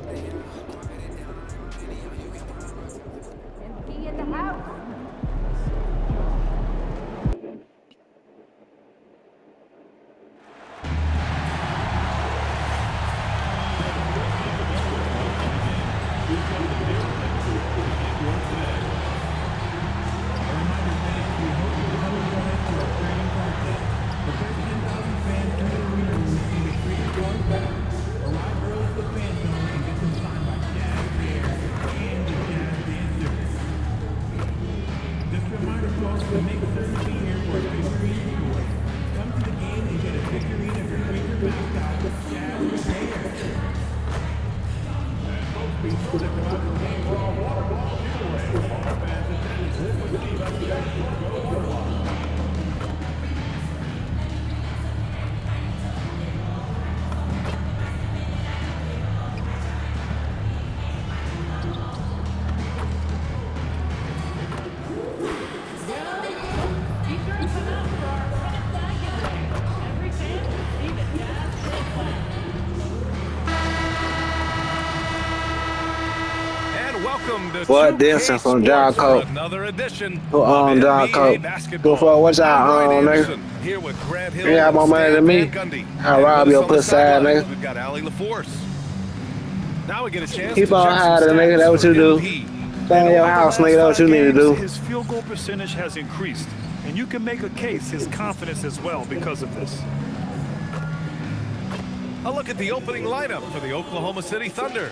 MP in the house. And welcome to What 2K dancing from John Sports for Coke? another edition Who of John NBA Coke? Go basketball. for what I'm Brian y'all nigga? Anderson here with Grant You Hill got and more money Stan than Van me. Gundy. I'll And with rob us your on the pussy ass sidelines, nigga. we've got Allie LaForce. Now we get a chance Keep to on check some hiding, nigga. stats That's what for you do. MP. Stay And in your over the house, nigga. last That's what 5 you need to games, do. his field goal percentage has increased. And you can make a case his confidence as well because of this. A look at the opening lineup for the Oklahoma City Thunder.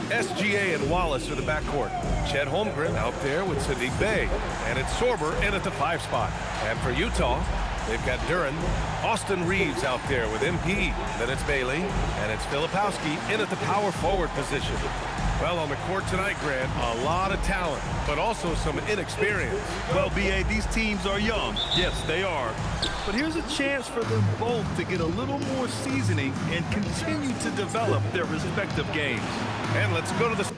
SGA and Wallace are the backcourt. Chet Holmgren out there with Sadiq Bey. And it's Sorber in at the 5 spot. And for Utah, they've got Duran. Austin Reeves out there with MP. Then it's Bailey. And it's Filipowski in at the power forward position. Well, on the court tonight, Grant, a lot of talent, but also some inexperience. Well, B.A., these teams are young. Yes, they are. But here's a chance for them both to get a little more seasoning and continue to develop their respective games. And let's go to the...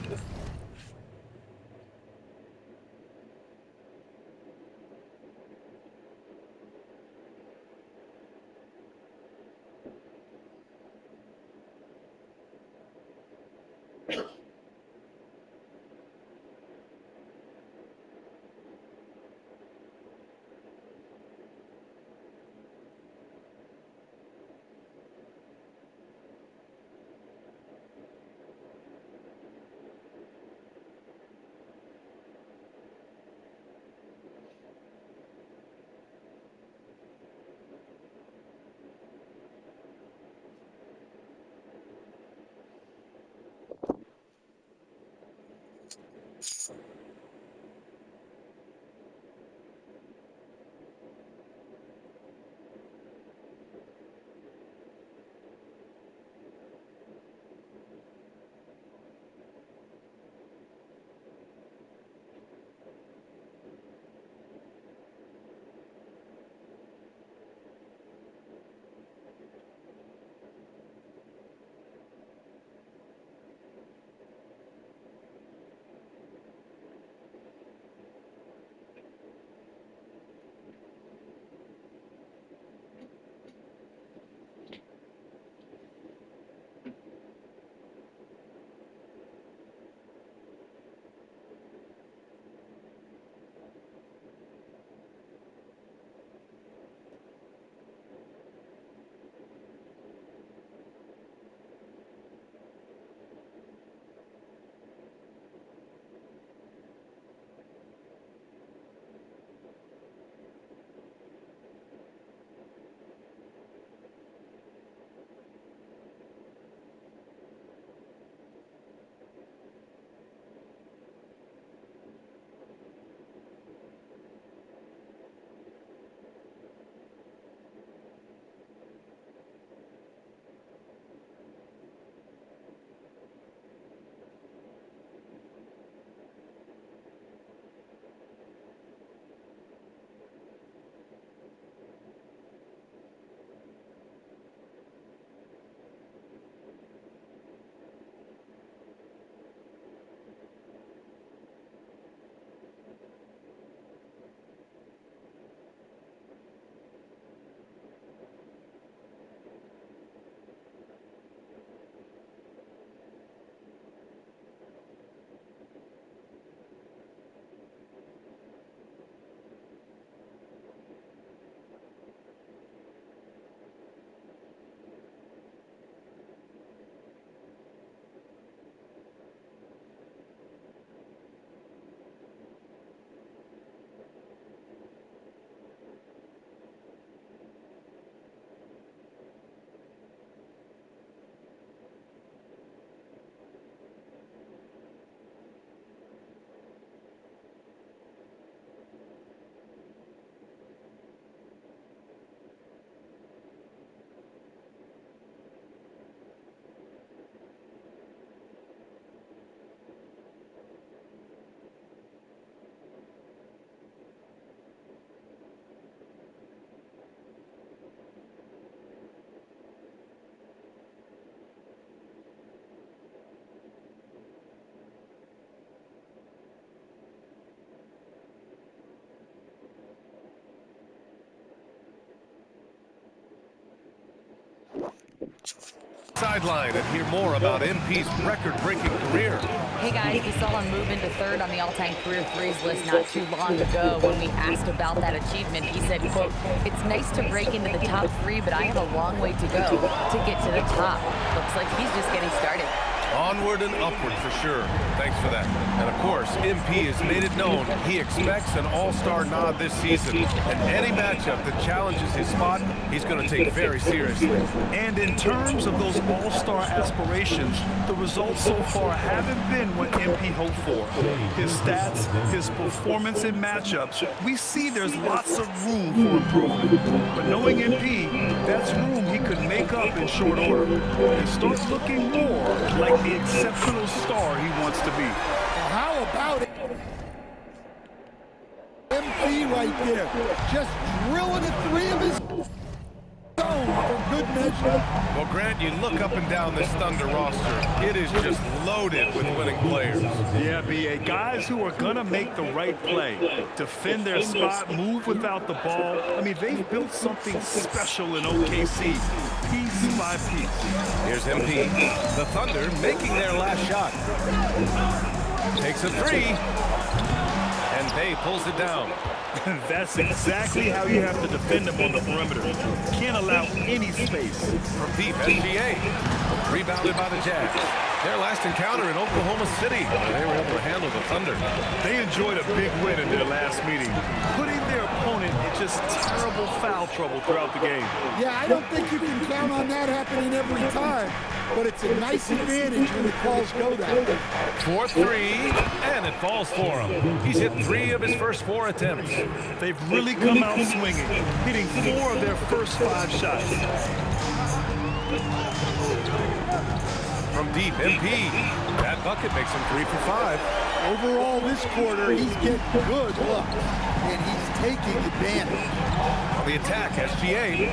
Sideline and hear more about MP's record-breaking career. Hey guys, we saw him move into third on the all-time career threes list not too long ago. When we asked about that achievement, he said, quote, "It's nice to break into the top three, but I have a long way to go to get to the top." Looks like he's just getting started. Onward and upward for sure. Thanks for that. And of course, MP has made it known he expects an all-star nod this season. And any matchup that challenges his spot, he's going to take very seriously. And in terms of those all-star aspirations, the results so far haven't been what MP hoped for. His stats, his performance in matchups, we see there's lots of room for improvement. But knowing MP, that's room he could make up in short order and start looking more like the exceptional star he wants to be. Well, how about it? MP right there, just drilling a three of his own for good measure. Well, Grant, you look up and down this Thunder roster. It is just loaded with winning players. Yeah, B.A. Guys who are going to make the right play, defend their spot, move without the ball. I mean, they've built something special in OKC, piece by piece. Here's MP. The Thunder making their last shot. Takes a three. And Bay pulls it down. That's exactly how you have to defend them on the perimeter. Can't allow any space. From deep, SGA. Rebounded by the Jazz. Their last encounter in Oklahoma City. They were able to handle the Thunder. They enjoyed a big win in their last meeting, putting their opponent in just terrible foul trouble throughout the game. Yeah, I don't think you can count on that happening every time, but it's a nice advantage when the calls go that way. 4-3, and it falls for him. He's hit 3 of his first 4 attempts. They've really come out swinging, hitting 4 of their first 5 shots. From deep, MP. That bucket makes him 3 for 5. Overall, this quarter, he's getting good look, and he's taking advantage. On the attack, SGA.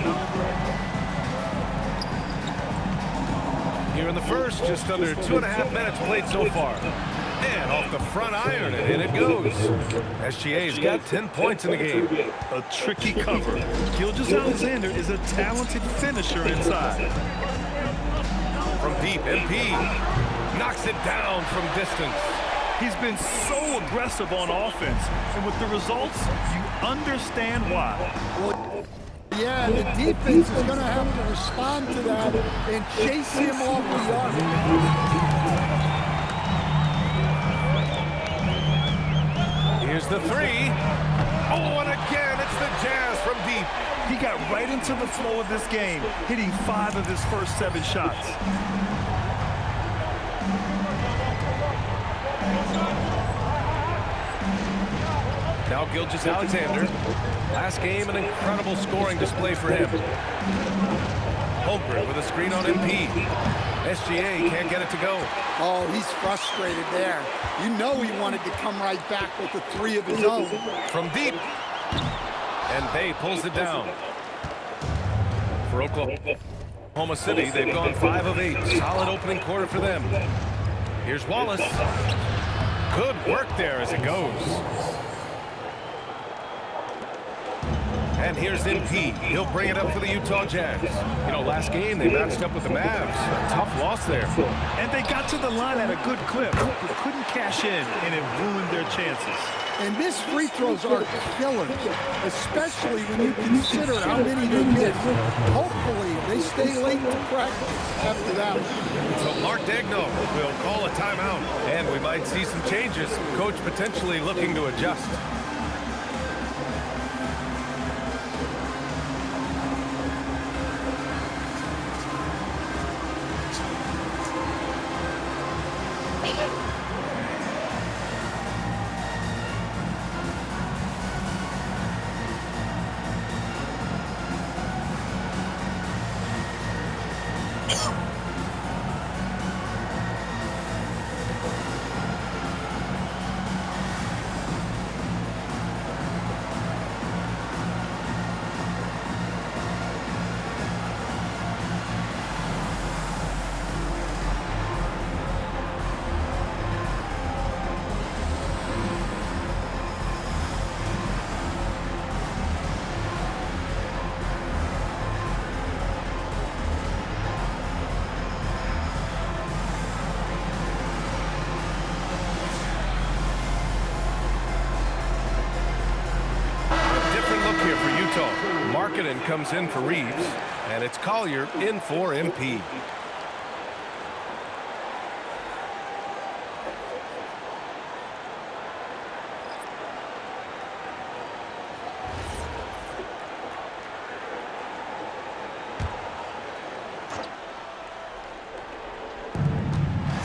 Here in the first, just under 2.5 minutes played so far. And off the front iron, and in it goes. SGA's got 10 points in the game. A tricky cover. Gilgeous-Alexander is a talented finisher inside. From deep, MP knocks it down from distance. He's been so aggressive on offense, and with the results, you understand why. Well, yeah, the defense is going to have to respond to that and chase him off the arc. Here's the 3. Oh, and again, it's the Jazz from deep. He got right into the flow of this game, hitting 5 of his first 7 shots. Now Gilgeous-Alexander. Last game, an incredible scoring display for him. Holmgren with a screen on MP. SGA can't get it to go. Oh, he's frustrated there. You know he wanted to come right back with the 3 of his own. From deep. And Bay pulls it down. For Oklahoma City, they've gone 5 of 8. Solid opening quarter for them. Here's Wallace. Good work there as it goes. And here's MP. He'll bring it up for the Utah Jazz. You know, last game they matched up with the Mavs. A tough loss there. And they got to the line at a good clip, but couldn't cash in, and it ruined their chances. And missed free throws are killers, especially when you consider how many they missed. Hopefully, they stay late to practice after that. So Mark Daigneault will call a timeout, and we might see some changes. Coach potentially looking to adjust. Markkanen comes in for Reeves, and it's Collier in for MP.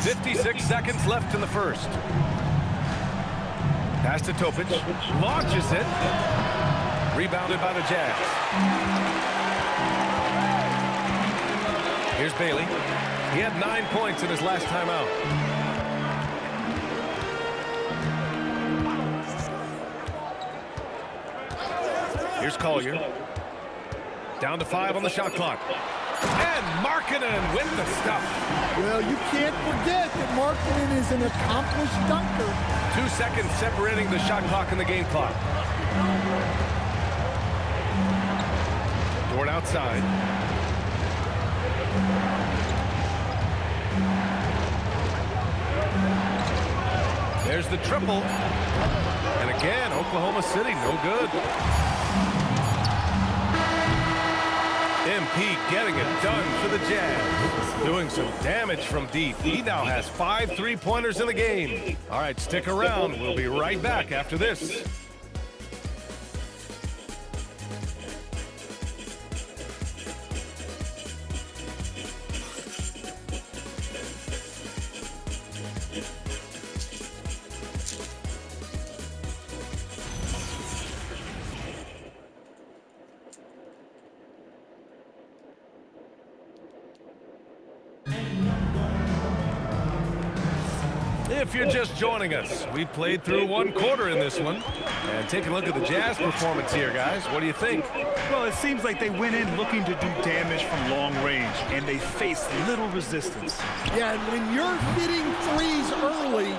.56 seconds left in the first. Pass to Topic, launches it. Rebounded by the Jazz. Here's Bailey. He had 9 points in his last time out. Here's Collier. Down to 5 on the shot clock. And Markkanen with the stuff. Well, you can't forget that Markkanen is an accomplished dunker. 2 seconds separating the shot clock and the game clock. Dort outside. There's the triple. And again, Oklahoma City, no good. MP getting it done for the Jazz. Doing some damage from deep. He now has 5 3-pointers in the game. All right, stick around. We'll be right back after this. If you're just joining us, we played through 1 quarter in this one. And take a look at the Jazz performance here, guys. What do you think? Well, it seems like they went in looking to do damage from long range, and they faced little resistance. Yeah, and when you're hitting threes early,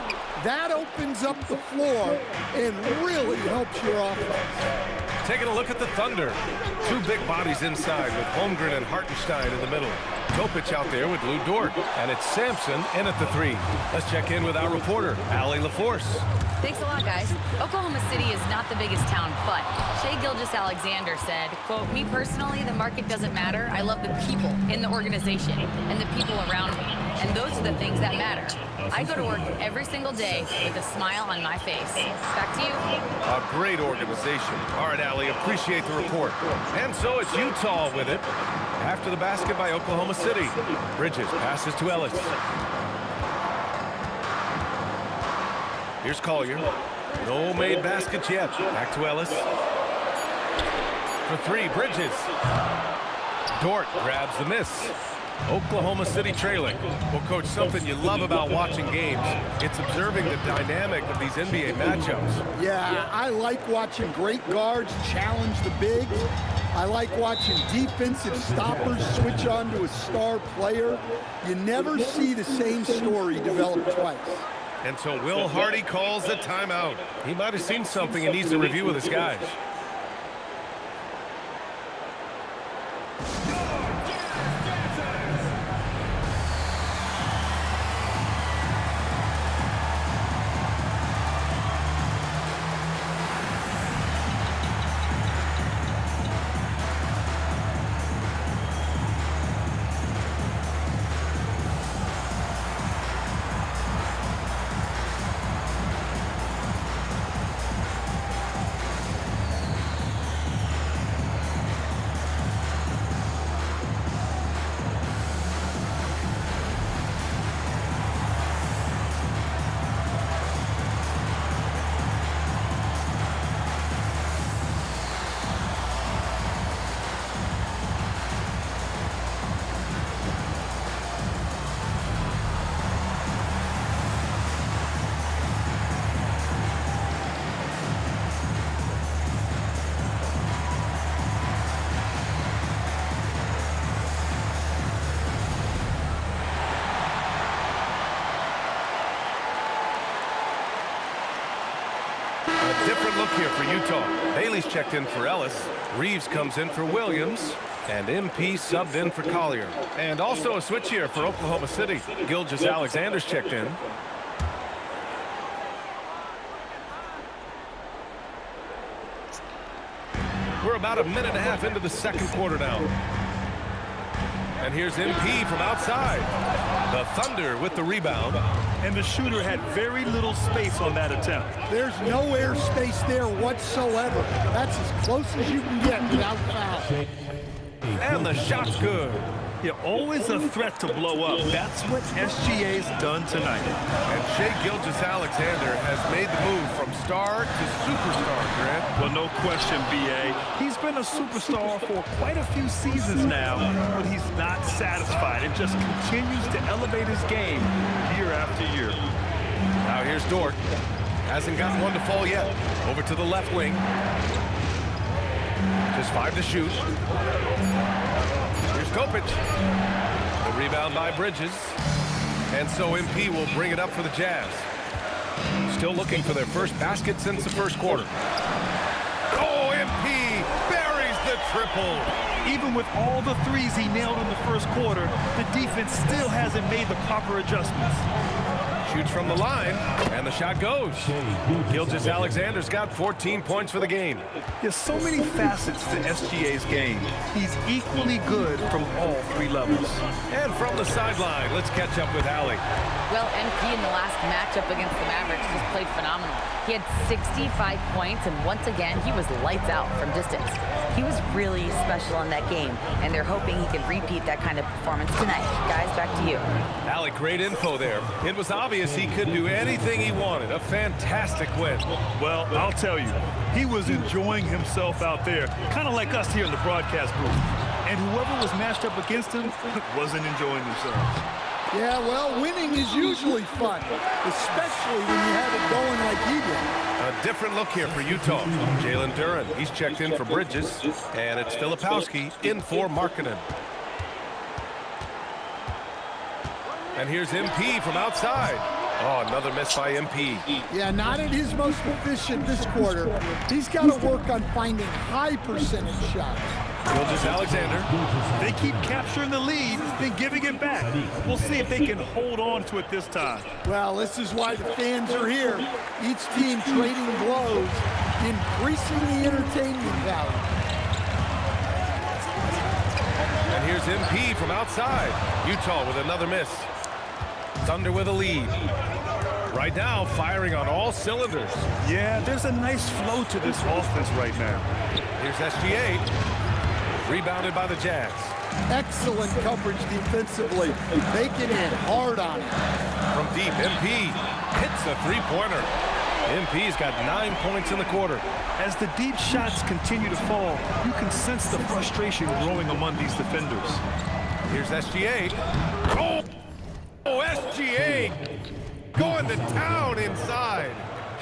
that opens up the floor and really helps your offense. Taking a look at the Thunder. 2 big bodies inside with Holmgren and Hartenstein in the middle. Topic out there with Lou Dort. And it's Sampson in at the 3. Let's check in with our reporter, Allie LaForce. Thanks a lot, guys. Oklahoma City is not the biggest town, but Shai Gilgeous-Alexander said, quote, "Me personally, the market doesn't matter. I love the people in the organization and the people around me. And those are the things that matter. I go to work every single day with a smile on my face." Back to you. A great organization. All right, Allie, appreciate the report. And so it's Utah with it. After the basket by Oklahoma City. Bridges passes to Ellis. Here's Collier. No made baskets yet. Back to Ellis. For 3, Bridges. Dort grabs the miss. Oklahoma City trailing. Well, Coach, something you love about watching games, it's observing the dynamic of these NBA matchups. Yeah, I like watching great guards challenge the bigs. I like watching defensive stoppers switch on to a star player. You never see the same story develop twice. And so Will Hardy calls the timeout. He might have seen something and needs to review with his guys. Different look here for Utah. Bailey's checked in for Ellis. Reeves comes in for Williams. And MP subbed in for Collier. And also a switch here for Oklahoma City. Gilgeous-Alexander's checked in. We're about a minute and a half into the second quarter now. And here's MP from outside. The Thunder with the rebound. And the shooter had very little space on that attempt. There's no air space there whatsoever. That's as close as you can get without foul. And the shot's good. Yeah, always a threat to blow up. That's what SGA's done tonight. And Shai Gilgeous-Alexander has made the move from star to superstar, Grant. Well, no question, B.A. He's been a superstar for quite a few seasons now, but he's not satisfied and just continues to elevate his game year after year. Now here's Dort. Hasn't gotten one to fall yet. Over to the left wing. Just 5 to shoot. Here's Topic. The rebound by Bridges. And so MP will bring it up for the Jazz. Still looking for their first basket since the first quarter. Oh, MP buries the triple. Even with all the threes he nailed in the first quarter, the defense still hasn't made the proper adjustments. Shoots from the line, and the shot goes. Gilgeous-Alexander's got 14 points for the game. There's so many facets to SGA's game. He's equally good from all 3 levels. And from the sideline, let's catch up with Allie. Well, MP in the last matchup against the Mavericks just played phenomenal. He had 65 points, and once again, he was lights out from distance. He was really special in that game, and they're hoping he can repeat that kind of performance tonight. Guys, back to you. Allie, great info there. It was obvious he could do anything he wanted. A fantastic win. Well, I'll tell you, he was enjoying himself out there, kind of like us here in the broadcast booth. And whoever was matched up against him wasn't enjoying themselves. Yeah, well, winning is usually fun, especially when you have it going like he did. A different look here for Utah. Jalen Duren, he's checked in for Bridges, and it's Filipowski in for Markkanen. And here's MP from outside. Oh, another miss by MP. Yeah, not at his most efficient this quarter. He's got to work on finding high percentage shots. Gilgeous-Alexander. They keep capturing the lead, then giving it back. We'll see if they can hold on to it this time. Well, this is why the fans are here. Each team trading blows, increasing the entertainment value. And here's MP from outside. Utah with another miss. Thunder with a lead. Right now, firing on all cylinders. Yeah, there's a nice flow to this offense right now. Here's SGA. Rebounded by the Jazz. Excellent coverage defensively. Making it hard on him. From deep, MP hits a three-pointer. MP's got 9 points in the quarter. As the deep shots continue to fall, you can sense the frustration growing among these defenders. Here's SGA. Oh, SGA going to town inside.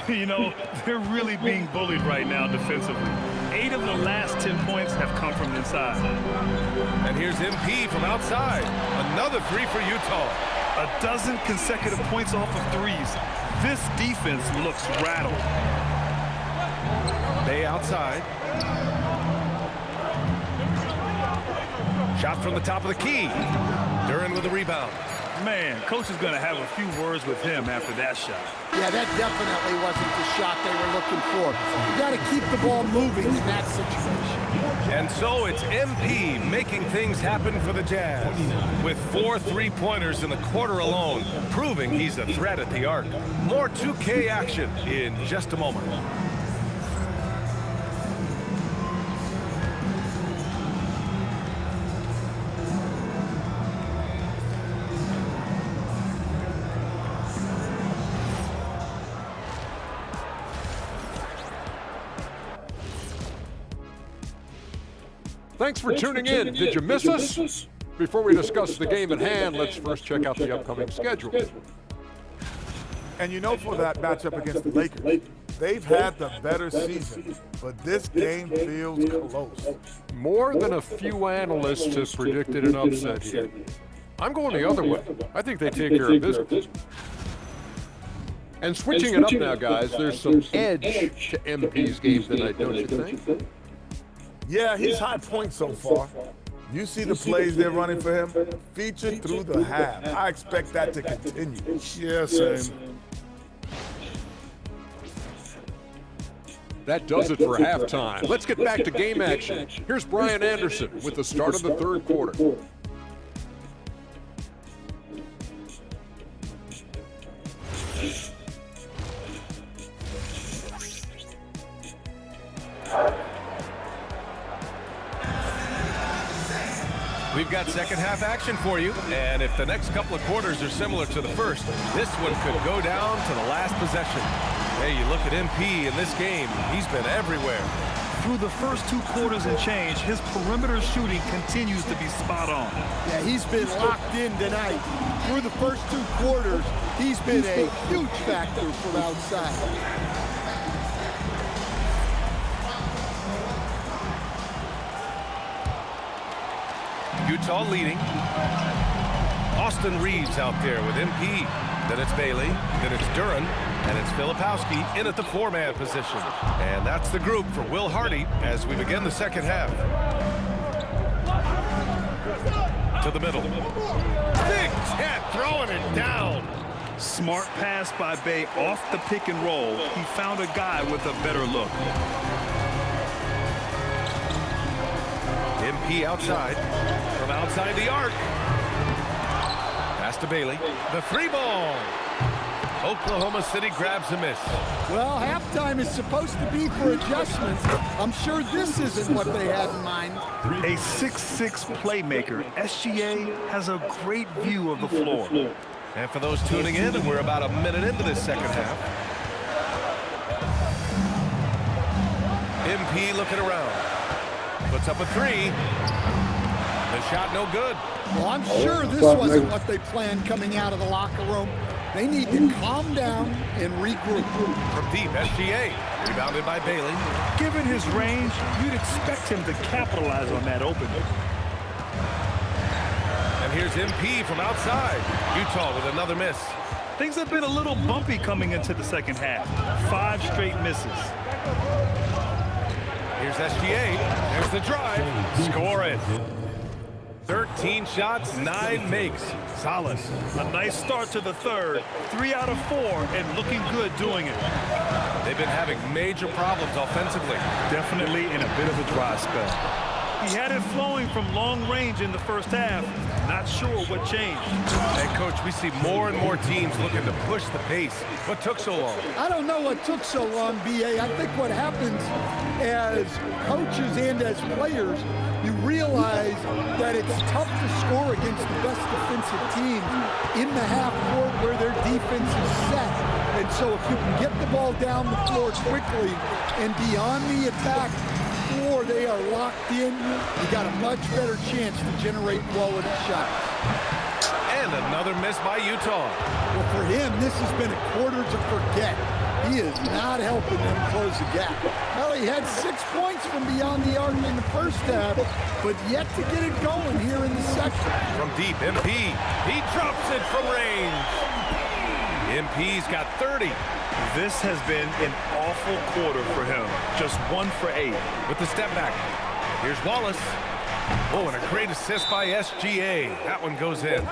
You know, they're really being bullied right now defensively. 8 of the last 10 points have come from inside. And here's MP from outside. Another 3 for Utah. A dozen consecutive points off of threes. This defense looks rattled. Bay outside. Shot from the top of the key. Duren with the rebound. Man, coach is going to have a few words with him after that shot. Yeah, that definitely wasn't the shot they were looking for. You got to keep the ball moving in that situation. And so it's MP making things happen for the Jazz. With 4 3-pointers in the quarter alone, proving he's a threat at the arc. More 2K action in just a moment. Thanks for tuning in. Did you miss us? Before we discuss the game at hand, let's first check out the upcoming schedule. And you know, for that matchup against the Lakers, they've had the better season, but this game feels close. More than a few analysts have predicted an upset here. I'm going the other way. I think they take care of business. And switching it up now, guys, there's some edge to MP's game tonight, don't you think? Yeah, he's high point so far. You see the plays they're running for him? Featured through the half. I expect that to continue. Yeah, same. That does it for halftime. Let's get back to game action. Here's Brian Anderson with the start of the third quarter. We've got second half action for you, and if the next couple of quarters are similar to the first, this one could go down to the last possession. Hey, you look at MP in this game, he's been everywhere. Through the first 2 quarters and change, his perimeter shooting continues to be spot on. Yeah, he's been locked in tonight. Through the first 2 quarters, he's been a huge factor from outside. Utah leading. Austin Reeves out there with MP. Then it's Bailey. Then it's Duren. And it's Filipowski in at the 4-man position. And that's the group for Will Hardy as we begin the second half. To the middle. Big Ted throwing it down. Smart pass by Bay off the pick and roll. He found a guy with a better look. MP outside. From outside the arc. Pass to Bailey. The 3-ball. Oklahoma City grabs a miss. Well, halftime is supposed to be for adjustments. I'm sure this isn't what they had in mind. A 6'6" playmaker, SGA has a great view of the floor. And for those tuning in, and we're about a minute into this second half. MP looking around. Puts up a 3. The shot no good. Well, I'm sure this wasn't what they planned coming out of the locker room. They need to calm down and regroup. From deep, SGA. Rebounded by Bailey. Given his range, you'd expect him to capitalize on that opening. And here's MP from outside. Utah with another miss. Things have been a little bumpy coming into the second half. 5 straight misses. Here's SGA. There's the drive. Score it. 13 shots, 9 makes. Solid. A nice start to the third. 3 out of 4 and looking good doing it. They've been having major problems offensively. Definitely in a bit of a dry spell. He had it flowing from long range in the first half. Not sure what changed. Hey, Coach, we see more and more teams looking to push the pace. What took so long? I don't know what took so long, B.A. I think what happens as coaches and as players, you realize that it's tough to score against the best defensive teams in the half court where their defense is set. And so if you can get the ball down the floor quickly and be on the attack before they are locked in, you got a much better chance to generate quality shots. And another miss by Utah. Well, for him, this has been a quarter to forget. He is not helping them close the gap. Well, he had 6 points from beyond the arc in the first half, but yet to get it going here in the second. From deep, MP. He drops it from range. MP's got 30. This has been an awful quarter for him. Just 1 for 8. With the step back. Here's Wallace. Oh, and a great assist by SGA. That one goes in.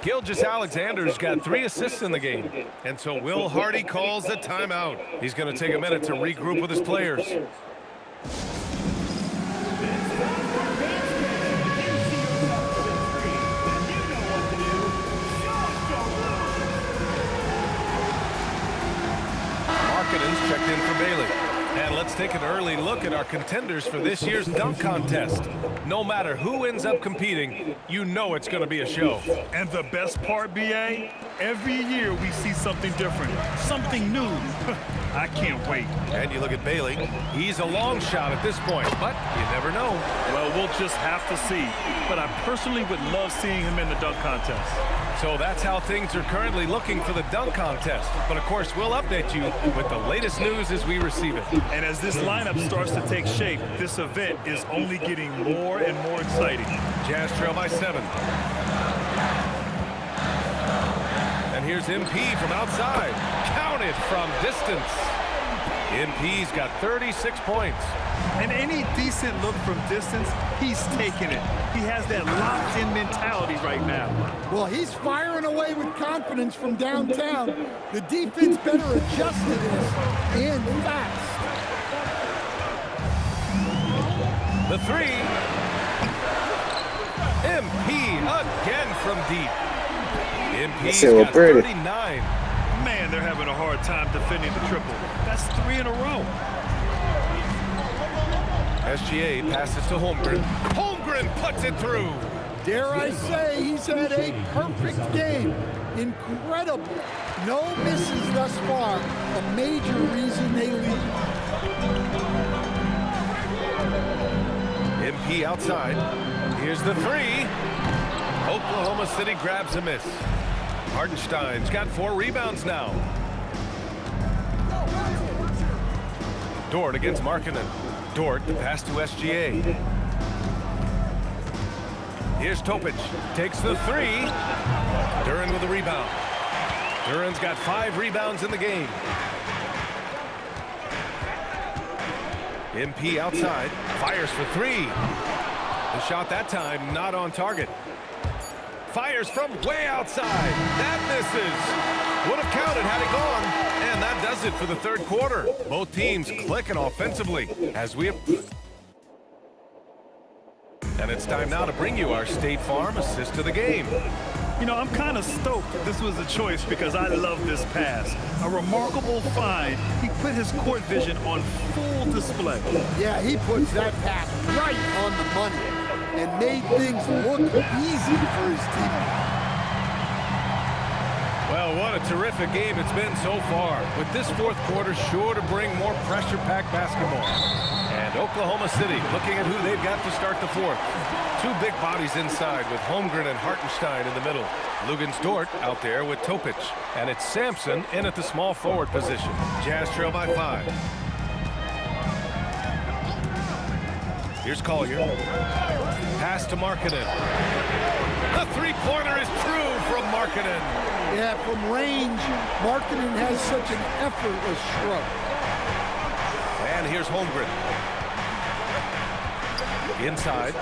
Gilgeous-Alexander's got 3 assists in the game. And so Will Hardy calls the timeout. He's going to take a minute to regroup with his players. Markkanen's checked in for Bailey. And let's take an early look at our contenders for this year's dunk contest. No matter who ends up competing, you know it's going to be a show. And the best part, B.A., every year we see something different, something new. I can't wait. And you look at Bailey. He's a long shot at this point, but you never know. Well, we'll just have to see. But I personally would love seeing him in the dunk contest. So that's how things are currently looking for the dunk contest. But of course, we'll update you with the latest news as we receive it. And as this lineup starts to take shape, this event is only getting more and more exciting. Jazz trail by 7. And here's MP from outside. Counted from distance. MP's got 36 points. And any decent look from distance, he's taking it. He has that locked-in mentality right now. Well, he's firing away with confidence from downtown. The defense better adjust to this and fast. The three. MP again from deep. MP's got 39. Man, they're having a hard time defending the triple. That's 3 in a row. SGA passes to Holmgren. Holmgren puts it through. Dare I say, he's had a perfect game. Incredible. No misses thus far. A major reason they lead. MP outside. Here's the three. Oklahoma City grabs a miss. Hartenstein's got 4 rebounds now. Dort against Markkanen. Dort, the pass to SGA. Here's Topic. Takes the three. Duren with a rebound. Duren's got 5 rebounds in the game. MP outside. Fires for 3. The shot that time not on target. Fires from way outside. That misses. Would have counted had it gone. And that does it for the third quarter. Both teams clicking offensively as we... And it's time now to bring you our State Farm assist to the game. You know, I'm kind of stoked this was a choice because I love this pass. A remarkable find. He put his court vision on full display. Yeah, he puts that pass right on the money and made things look easy for his team. Well, what a terrific game it's been so far. With this fourth quarter sure to bring more pressure-packed basketball. And Oklahoma City looking at who they've got to start the fourth. 2 big bodies inside with Holmgren and Hartenstein in the middle. Lugens Dort out there with Topic. And it's Sampson in at the small forward position. Jazz trail by 5. Here's Collier. Pass to Markkanen. The three-pointer is true from Markkanen. Yeah, from range, Markkanen has such an effortless stroke. And here's Holmgren. Inside.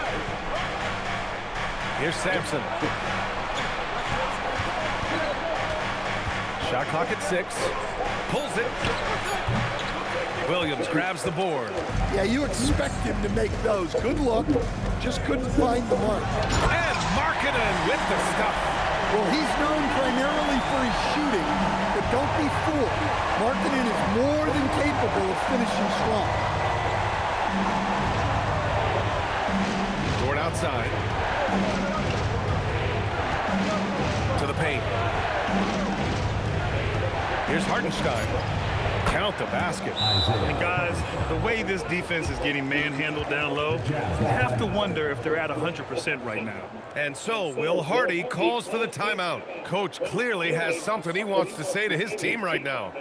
Here's Sampson. Shot clock at 6. Pulls it. Williams grabs the board. Yeah, you expect him to make those. Good look. Just couldn't find the mark. And Markkanen with the stuff. Well, he's known primarily for his shooting, but don't be fooled. Markkanen is more than capable of finishing strong. Dort outside. To the paint. Here's Hartenstein. Count the basket. And guys, the way this defense is getting manhandled down low, you have to wonder if they're at 100% right now. And so Will Hardy calls for the timeout. Coach clearly has something he wants to say to his team right now.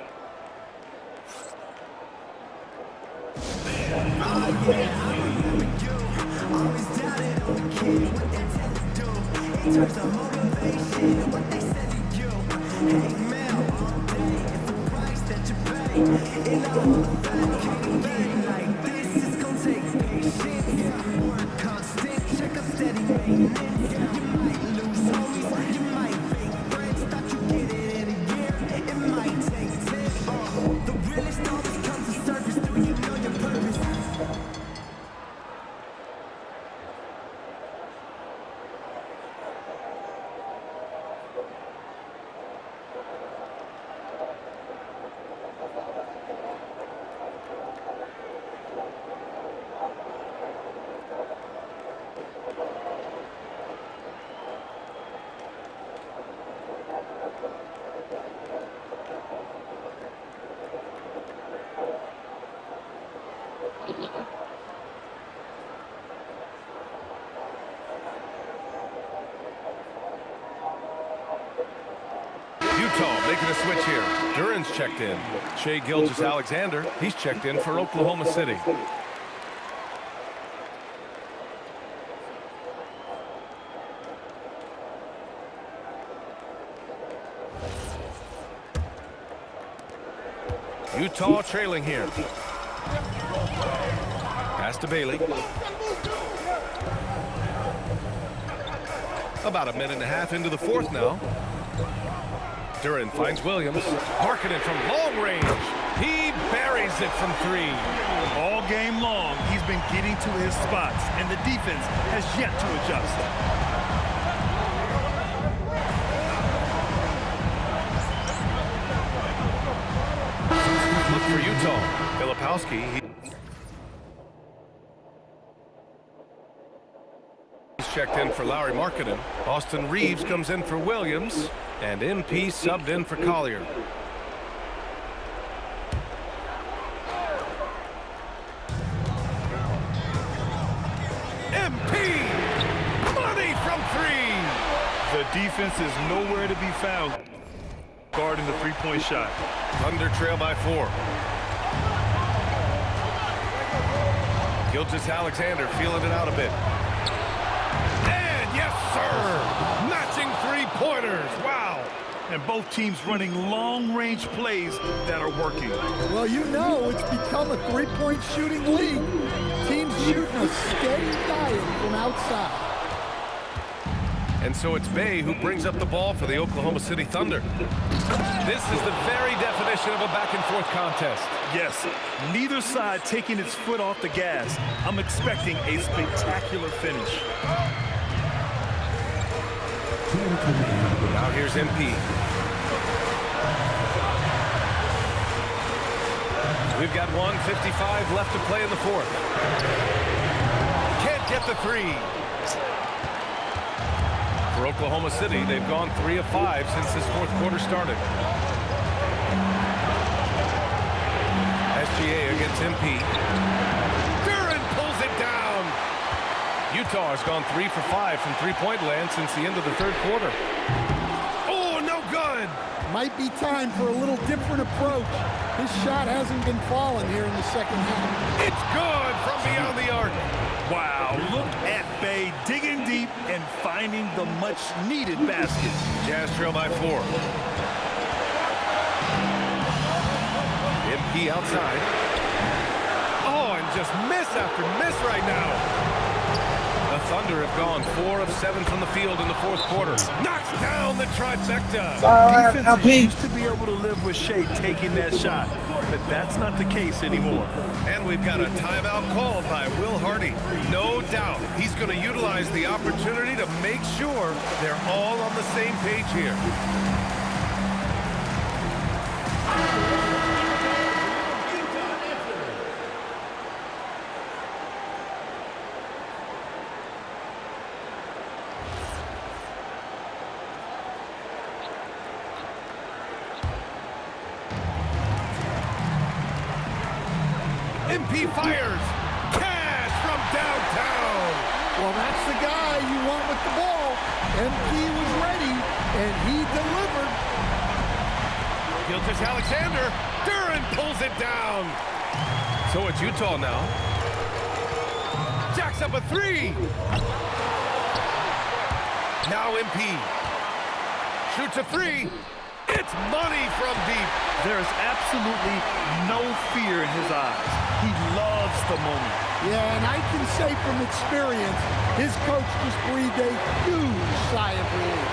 Utah making a switch here. Duren's checked in. Shai Gilgeous-Alexander, he's checked in for Oklahoma City. Utah trailing here. Pass to Bailey. About a minute and a half into the fourth now. Duran finds Williams. Markkanen from long range. He buries it from 3. All game long, he's been getting to his spots, and the defense has yet to adjust. Look for Utah. Filipowski. He's checked in for Lauri Markkanen. Austin Reeves comes in for Williams. And MP subbed in for Collier. MP! Money from 3! The defense is nowhere to be found guarding the three-point shot. Thunder trail by 4. Gilgeous-Alexander feeling it out a bit. And yes, sir! Matching 3-pointers. Wow! And both teams running long-range plays that are working. Well, you know it's become a three-point shooting league. Teams shooting a steady diet from outside. And so it's Bey who brings up the ball for the Oklahoma City Thunder. This is the very definition of a back-and-forth contest. Yes, neither side taking its foot off the gas. I'm expecting a spectacular finish. Now here's MP. We've got 1:55 left to play in the 4th. Can't get the 3. For Oklahoma City, they've gone 3 of 5 since this 4th quarter started. SGA against MP. Duran pulls it down. Utah has gone 3 for 5 from three-point land since the end of the 3rd quarter. Oh, no good. Might be time for a little different approach. His shot hasn't been falling here in the 2nd half. It's good from beyond the arc. Wow, look at Bey digging deep and finding the much-needed basket. Jazz trail by 4. MP outside. Oh, and just miss after miss right now. The Thunder have gone 4 of 7 from the field in the 4th quarter. Knocks down the trifecta. Defenses used to be able to live with Shea taking that shot, but that's not the case anymore. And we've got a timeout called by Will Hardy. No doubt he's going to utilize the opportunity to make sure they're all on the same page here. MP fires. Cash from downtown. Well, that's the guy you want with the ball. MP was ready, and he delivered. Gilgeous-Alexander. Duran pulls it down. So it's Utah now. Jacks up a 3. Now MP. Shoots a 3. It's money from deep. There is absolutely no fear in his eyes. He loves the moment. Yeah, and I can say from experience, his coach just breathed a huge sigh of relief.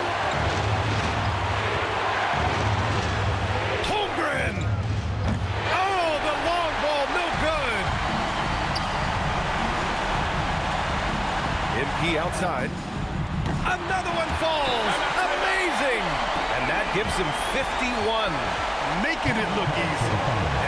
Holmgren! Oh, the long ball, no good. MP outside. Another one falls. Amazing! And that gives him 51. Making it look easy.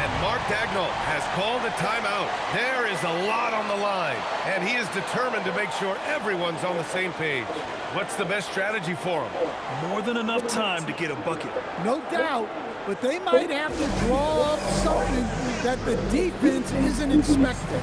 And Mark Daigneault has called a timeout. There is a lot on the line, and he is determined to make sure everyone's on the same page. What's the best strategy for him? More than enough time to get a bucket. No doubt, but they might have to draw up something that the defense isn't expecting.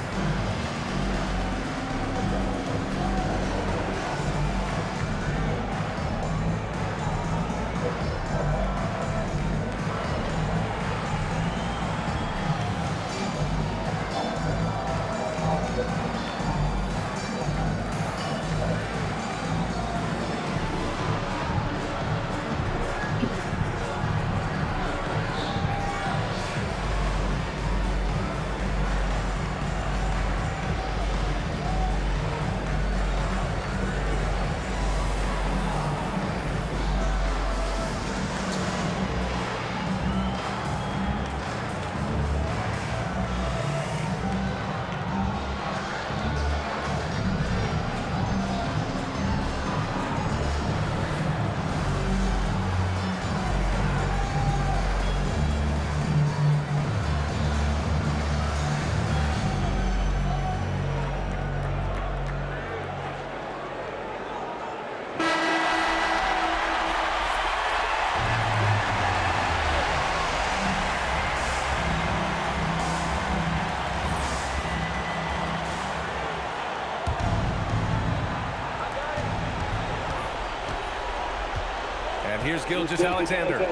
Here's Gilgeous-Alexander.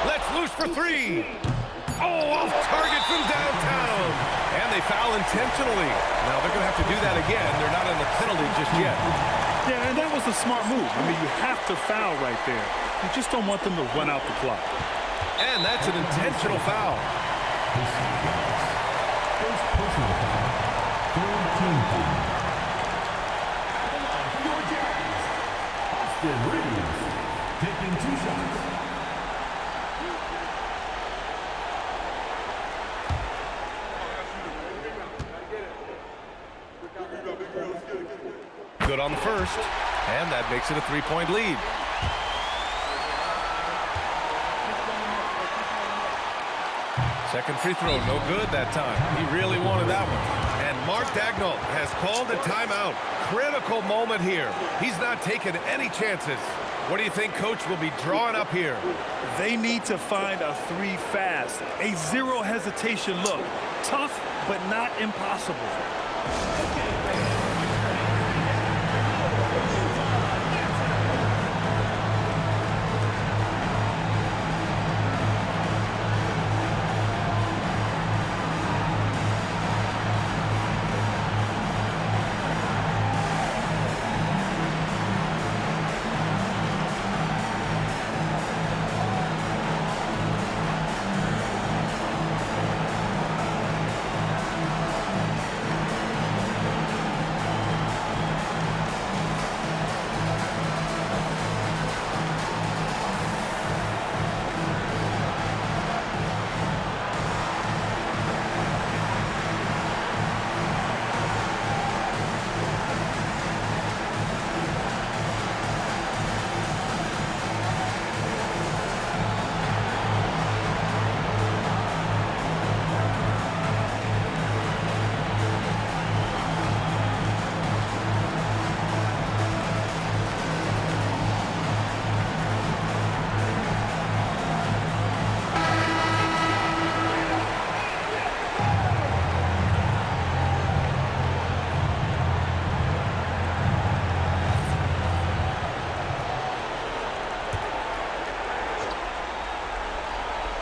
Let's loose for three. Oh, off target from downtown. And they foul intentionally. Now they're going to have to do that again. They're not in the penalty just yet. Yeah, and that was a smart move. I mean, you have to foul right there. You just don't want them to run out the clock. And that's an intentional foul. First personal foul. Third team foul. Your Jackets, Austin Reeves, taking 2 shots. Good on the first, and that makes it a 3-point lead. Second free throw, no good that time. He really wanted that one. And Mark Daigneault has called a timeout. Critical moment here. He's not taking any chances. What do you think Coach will be drawing up here? They need to find a 3 fast. A zero hesitation look. Tough, but not impossible.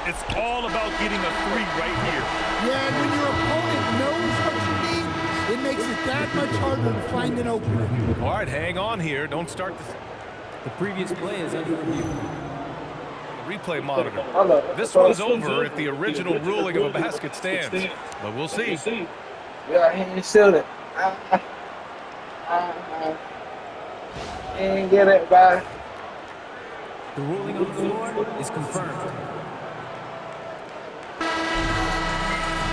It's all about getting a 3 right here. Yeah, and when your opponent knows what you need, it makes it that much harder to find an opening. All right, hang on here. Don't start this. The previous play is under review. Replay monitor. This one's over if the original ruling of a basket stands. But we'll see. Yeah, he ain't still it. He ain't get it back. The ruling on the floor is confirmed.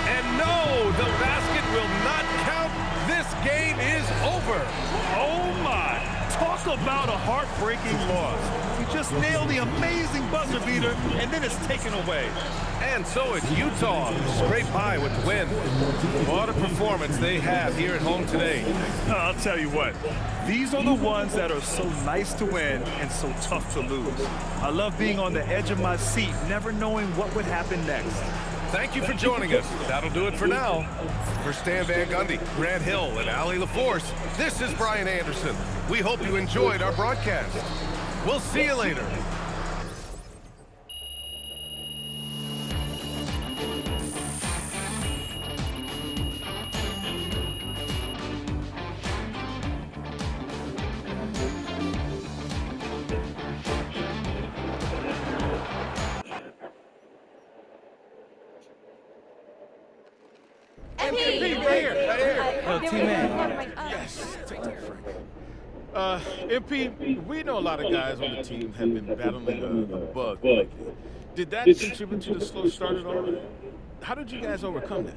And no, the basket will not count. This game is over. Oh my! Talk about a heartbreaking loss. He just nailed the amazing buzzer beater, and then it's taken away. And so it's Utah who scraped by with the win. What a performance they have here at home today. I'll tell you what, these are the ones that are so nice to win and so tough to lose. I love being on the edge of my seat, never knowing what would happen next. Thank you for joining us. That'll do it for now. For Stan Van Gundy, Grant Hill, and Allie LaForce, this is Brian Anderson. We hope you enjoyed our broadcast. We'll see you later. MP, we know a lot of guys on the team have been battling a bug lately. Did that contribute to the slow start at all? How did you guys overcome that?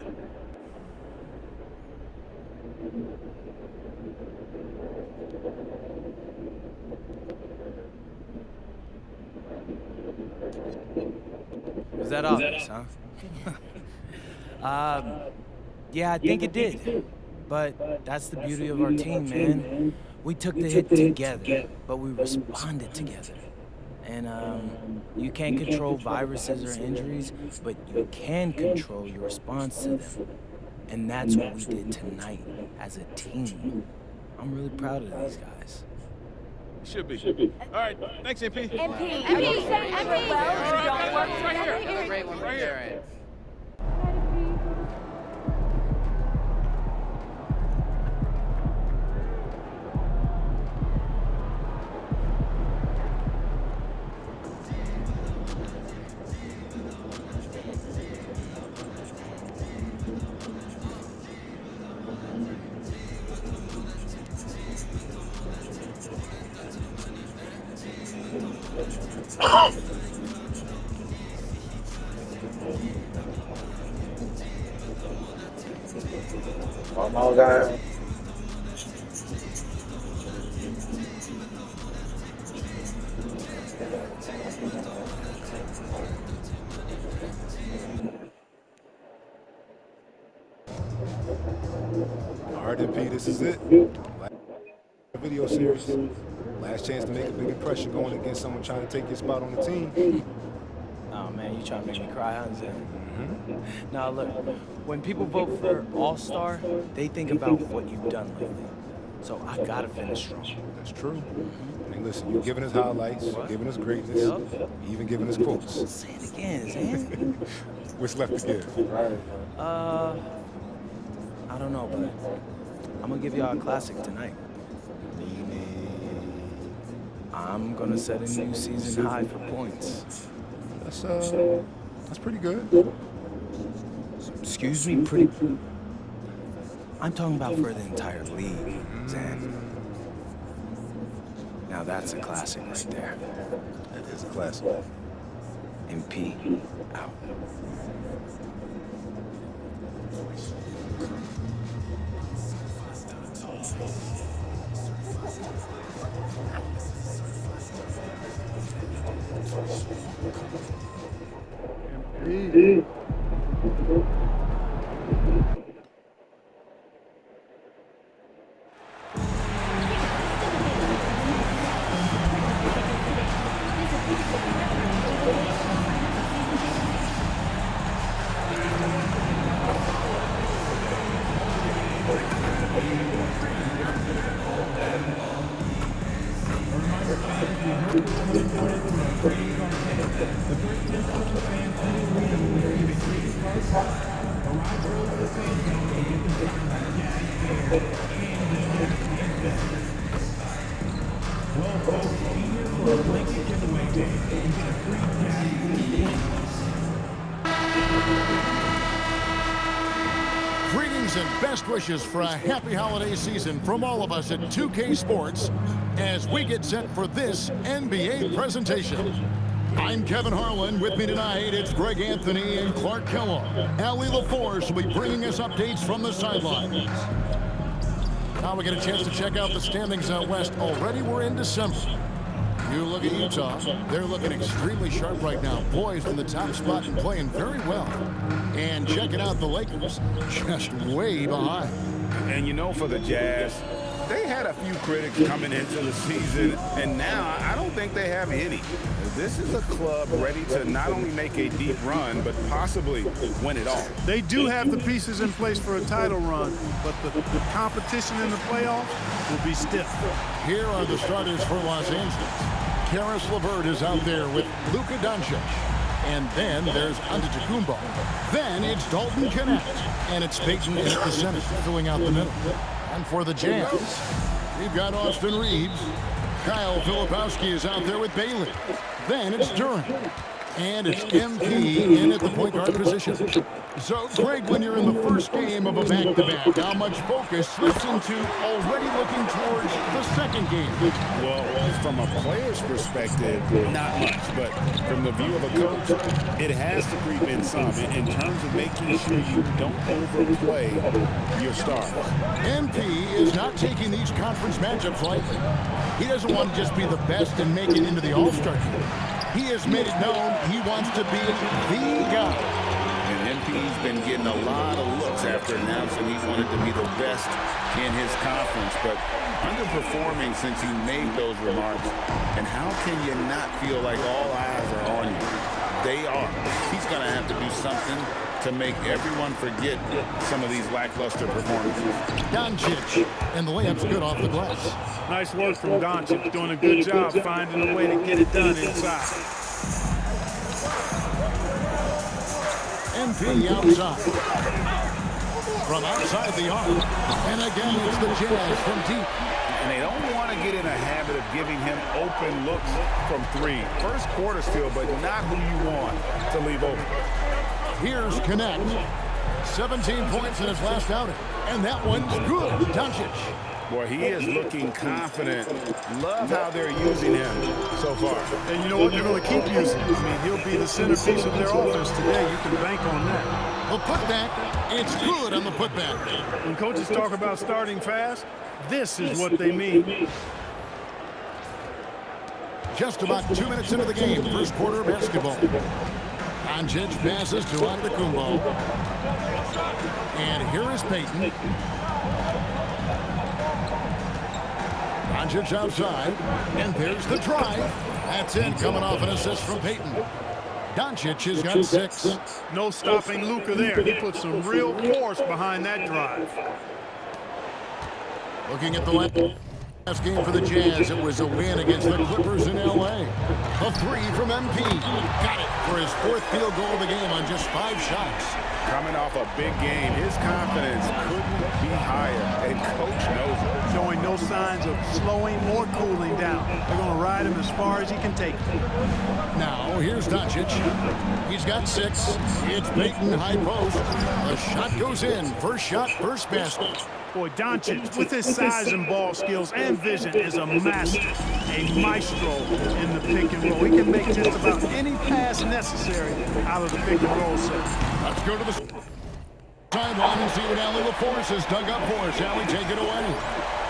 Was that obvious, huh? Yeah, I think it did. But that's the beauty of our team, man. We took the hit together, but we responded together. And you can't control viruses or injuries, but you can control your response to them. And that's what we did tonight as a team. I'm really proud of these guys. Should be. All right. Thanks, MP. MP, are you saying ever well don't work together? Great one right here. Come on, guys. All right, MP, this is it. Video series. Last chance to make a big impression going against someone trying to take your spot on the team. Oh man, you trying to make me cry, huh, Zen? Now look, when people vote for All-Star, they think about what you've done lately. So I gotta finish strong. That's true. I mean, listen, you're giving us highlights, you're giving us greatness, you're even giving us quotes. Say it again, Zen. What's left to give? I don't know, but I'm gonna give y'all a classic tonight. I'm gonna set a new season high for points. That's pretty good. Excuse me, pretty. I'm talking about for the entire league, Zan. Now that's a classic right there. That is a classic. MP out. MP. Greetings and best wishes for a happy holiday season from all of us at 2K Sports as we get set for this NBA presentation. I'm Kevin Harlan. With me tonight, it's Greg Anthony and Clark Kellogg. Allie LaForce will be bringing us updates from the sidelines. Now we get a chance to check out the standings out west. Already we're in December. You look at Utah, they're looking extremely sharp right now, poised in the top spot and playing very well. And checking out the Lakers, just way behind. And you know, for the Jazz, they had a few critics coming into the season, and now I don't think they have any. This is a club ready to not only make a deep run, but possibly win it all. They do have the pieces in place for a title run, but the competition in the playoffs will be stiff. Here are the starters for Los Angeles. Karis LeVert is out there with Luka Doncic. And then there's Antetokounmpo. Then it's Dalton Knecht. And it's Peyton at the center, filling out the middle. And for the Jazz, we've got Austin Reeves. Kyle Filipowski is out there with Bailey. Then it's Durant. And it's MP in at the point guard position. So, Greg, when you're in the first game of a back-to-back, how much focus slips into already looking towards the second game? Well, from a player's perspective, not much. But from the view of a coach, it has to creep in some in terms of making sure you don't overplay your stars. MP is not taking these conference matchups lightly. He doesn't want to just be the best and make it into the All-Star game. He has made it known he wants to be the guy. And MP's been getting a lot of looks after announcing he wanted to be the best in his conference, but underperforming since he made those remarks. And how can you not feel like all eyes are on you? they are. He's going to have to do something to make everyone forget some of these lackluster performances. Doncic, and the layup's good off the glass. Nice work from Doncic, doing a good job finding a way to get it done inside. MP outside. From outside the arc. And again, it's the Jazz from deep. And they don't want to get in a habit of giving him open looks from three. First quarter still, but not who you want to leave open. Here's Connect. 17 points in his last outing. And that one's good. Doncic. Boy, he is looking confident. Love how they're using him so far. And you know what? They're going to keep using him. I mean, he'll be the centerpiece of their offense today. You can bank on that. The putback. It's good on the putback. When coaches talk about starting fast, this is what they mean. Just about 2 minutes into the game, first quarter basketball. Doncic passes to Antetokounmpo. And here is Payton. Doncic outside, and there's the drive. That's in, coming off an assist from Payton. Doncic has got 6. No stopping Luka there. He put some real force behind that drive. Looking at the last game for the Jazz, it was a win against the Clippers in L.A. A 3 from MP. Got it for his 4th field goal of the game on just 5 shots. Coming off a big game, his confidence couldn't be higher, and coach knows it. Showing no signs of slowing or cooling down. They're going to ride him as far as he can take him. Now, here's Doncic. He's got 6. It's Payton, high post. The shot goes in. First shot, first basket. Boy, Doncic, with his size and ball skills and vision, is a master, a maestro in the pick and roll. He can make just about any pass necessary out of the pick and roll set. Let's go to the sideline and see what Allie LaForce has dug up for us. Allie, take it away.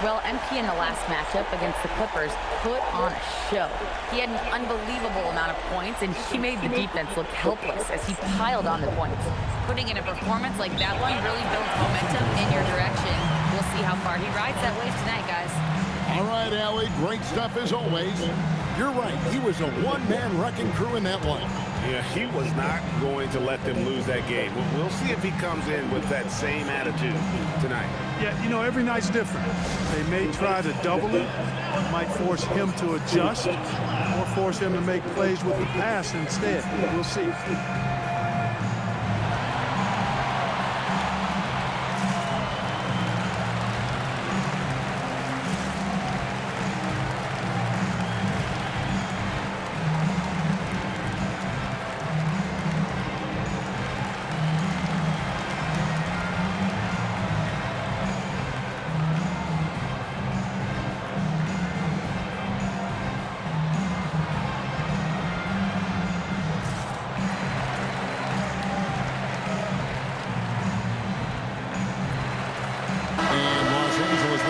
Well, MP in the last matchup against the Clippers put on a show. He had an unbelievable amount of points, and he made the defense look helpless as he piled on the points. Putting in a performance like that one really builds momentum in your direction. We'll see how far he rides that wave tonight, guys. All right, Allie, great stuff as always. You're right, he was a one-man wrecking crew in that one. Yeah, he was not going to let them lose that game. We'll see if he comes in with that same attitude tonight. Yeah, you know, every night's different. They may try to double it, might force him to adjust, or force him to make plays with the pass instead. We'll see.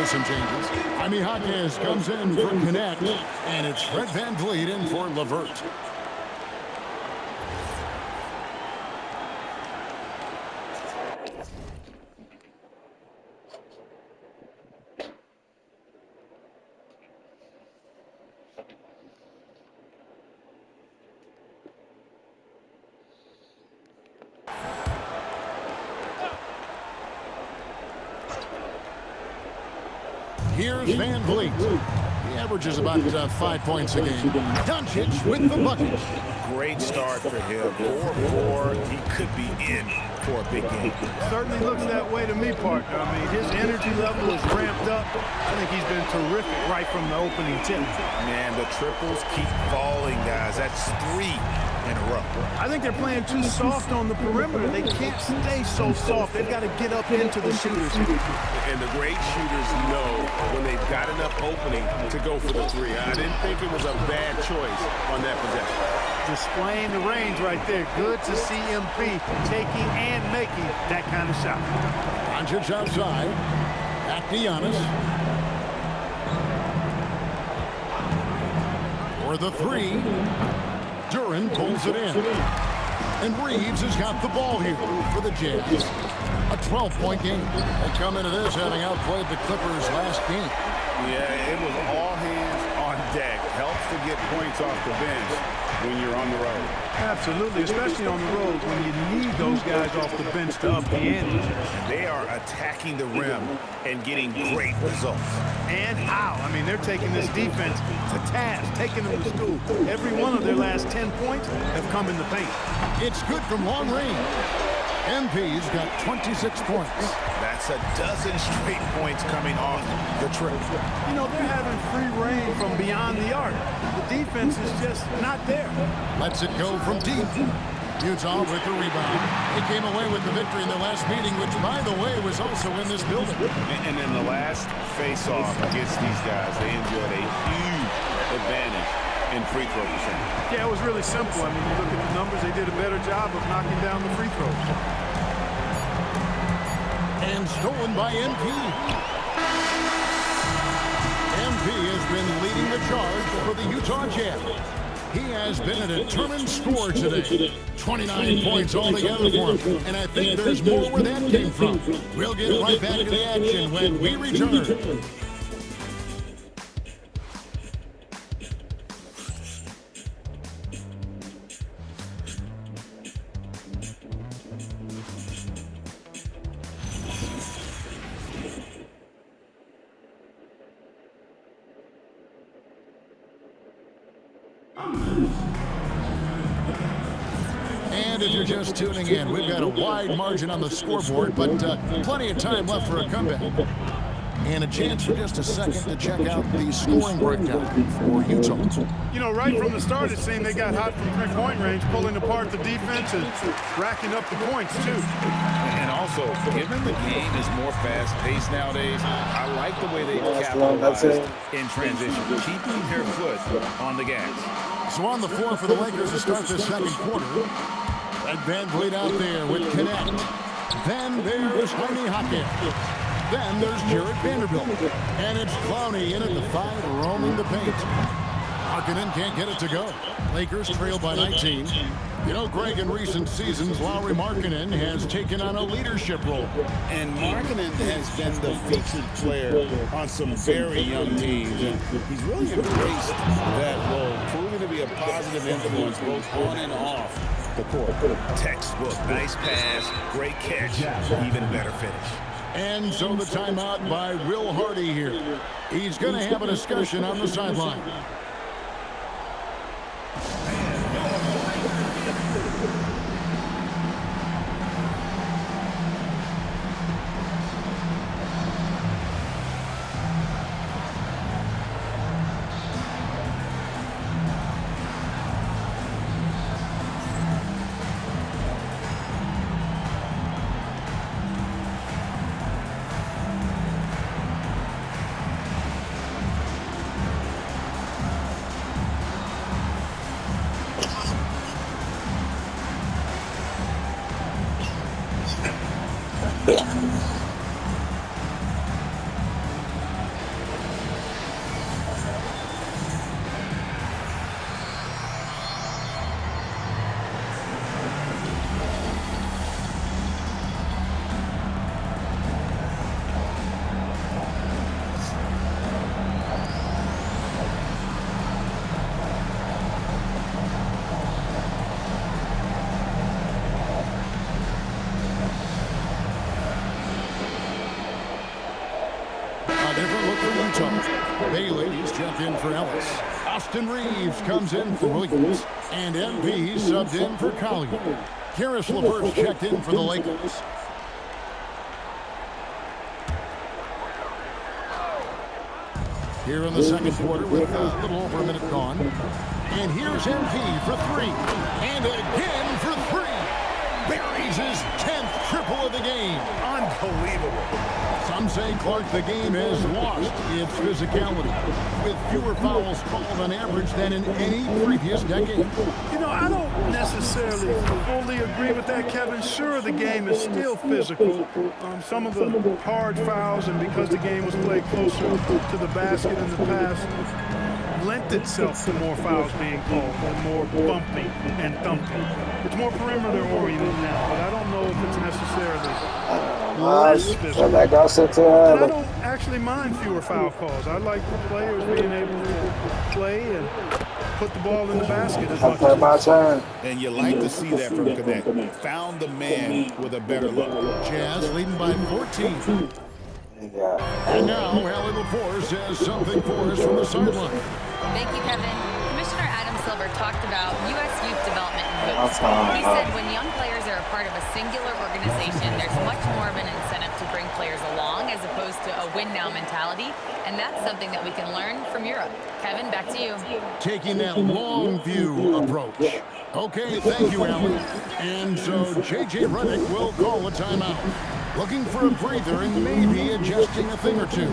Some changes. Jaime Jaquez comes in for Connect, and it's Fred VanVleet in for LeVert. Here's VanVleet. He averages about 5 points a game. Doncic with the bucket. Great start for him. 4-4. He could be in for a big game. Certainly looks that way to me, partner. I mean, his energy level is ramped up. I think he's been terrific right from the opening tip. Man, the triples keep falling, guys. That's 3 in a row. I think they're playing too soft on the perimeter. They can't stay so soft. They've got to get up into the shooters. And the great shooters know when they've got enough opening to go for the 3. I didn't think it was a bad choice on that possession. Displaying the range right there. Good to see MP taking and making that kind of shot. Doncic outside. Back to Giannis. For the 3. Duren pulls it in. And Reeves has got the ball here for the Jazz. A 12-point game. They come into this having outplayed the Clippers last game. Yeah, it was all hands on deck. Helps to get points off the bench when you're on the road. Absolutely, especially on the road when you need those guys off the bench to up the ante. They are attacking the rim and getting great results. And how? I mean, they're taking this defense to task, taking them to school. Every one of their last 10 points have come in the paint. It's good from long range. MP's got 26 points. That's a dozen straight points coming off the trip. You know, they're having free reign from beyond the arc. The defense is just not there. Lets it go from deep. Utah with the rebound. They came away with the victory in their last meeting, which, by the way, was also in this building. And in the last face-off against these guys, they enjoyed a huge advantage in free throw percentage. Yeah, it was really simple. I mean, you look at the numbers, they did a better job of knocking down the free throws. And stolen by MP. MP has been leading the charge for the Utah Jazz. He has been a determined scorer today. 29 points altogether for him. And I think there's more where that came from. We'll get right back to the action when we return. And if you're just tuning in, we've got a wide margin on the scoreboard, but plenty of time left for a comeback. And a chance for just a second to check out the scoring breakdown for Utah. You know, right from the start, it seemed they got hot from three-point range, pulling apart the defense and racking up the points, too. And also, given the game is more fast-paced nowadays, I like the way they've capitalized in transition, keeping their foot on the gas. So on the floor for the Lakers to start this second quarter. Red Van Vliet out there with Connect. Then there's Jaime Jaquez. Then there's Jarred Vanderbilt. And it's Clowney in at the 5, roaming the paint. Markkanen can't get it to go. Lakers trail by 19. You know, Greg, in recent seasons, Lauri Markkanen has taken on a leadership role. And Markkanen has been the featured player on some very young teams. And he's really embraced that role, proving to be a positive influence both on and off the court. Textbook, nice pass, great catch, even better finish. And so the timeout by Will Hardy here. He's going to have a discussion on the sideline. Different look for Utah. Bailey's checked in for Ellis. Austin Reeves comes in for Williams. And MP subbed in for Collier. Caris LeVert's checked in for the Lakers. Here in the second quarter with a little over a minute gone. And here's MP for 3. And again for 3. Buries his 10th triple of the game. Unbelievable. Some say, Clark, the game has lost its physicality, with fewer fouls called on average than in any previous decade. You know, I don't necessarily fully agree with that, Kevin. Sure, the game is still physical. Some of the hard fouls, and because the game was played closer to the basket in the past, lent itself to more fouls being called and more bumping and thumping. It's more perimeter oriented now, but I don't know if it's necessarily less physical. And I don't actually mind fewer foul calls. I like the players being able to play and put the ball in the basket as I much play my as turn. And you like to see that from Connect. Found the man with a better look. Jazz leading by 14. Yeah. And now, Allie LaForce has something for us from the sideline. Thank you, Kevin. Commissioner Adam Silver talked about U.S. youth development and hoops. Awesome. He said when young players are a part of a singular organization, there's much more of an incentive to bring players along as opposed to a win-now mentality, and that's something that we can learn from Europe. Kevin, back to you. Taking that long view approach. Okay, thank you, Allie. And so J.J. Redick will call a timeout. Looking for a breather and maybe adjusting a thing or two.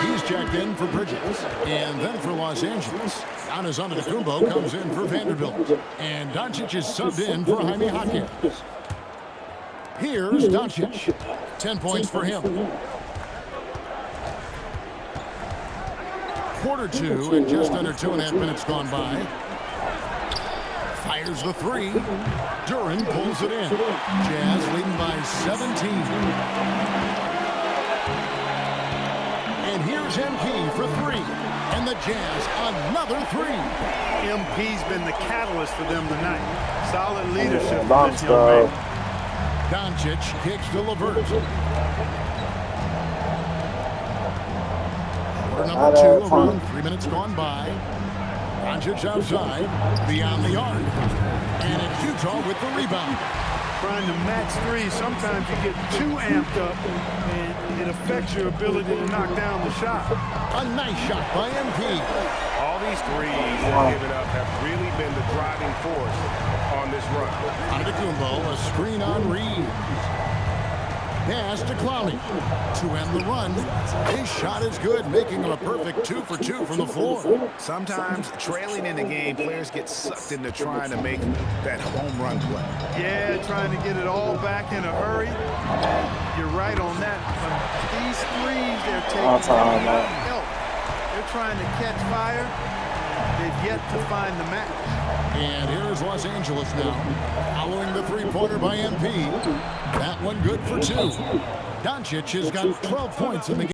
He's checked in for Bridges. And then for Los Angeles, Giannis Antetokounmpo comes in for Vanderbilt. And Doncic is subbed in for Jaime Jaquez. Here's Doncic. 10 points for him. Quarter two and just under 2.5 minutes gone by. Fires the three. Duren pulls it in. Jazz leading by 17. And here's MP for three. And the Jazz, another three. MP's been the catalyst for them tonight. Solid leadership from this young man. Doncic kicks to LeVert. Quarter number two, around 3 minutes gone by. Doncic outside, beyond the arc. And it's Utah with the rebound. Trying to match three, sometimes you get too amped up and it affects your ability to knock down the shot. A nice shot by MP. All these threes they're giving up have really been the driving force on this run. Antetokounmpo, a screen on Reeves. Pass to Clowney to end the run. His shot is good, making him a perfect 2 for 2 from the floor. Sometimes trailing in the game, players get sucked into trying to make that home run play. Yeah, trying to get it all back in a hurry. You're right on that. But these threes they're taking, help. They're trying to catch fire. They've yet to find the match. And here's Los Angeles now, following the three-pointer by MP. That one good for two. Doncic has got 12 points in the game.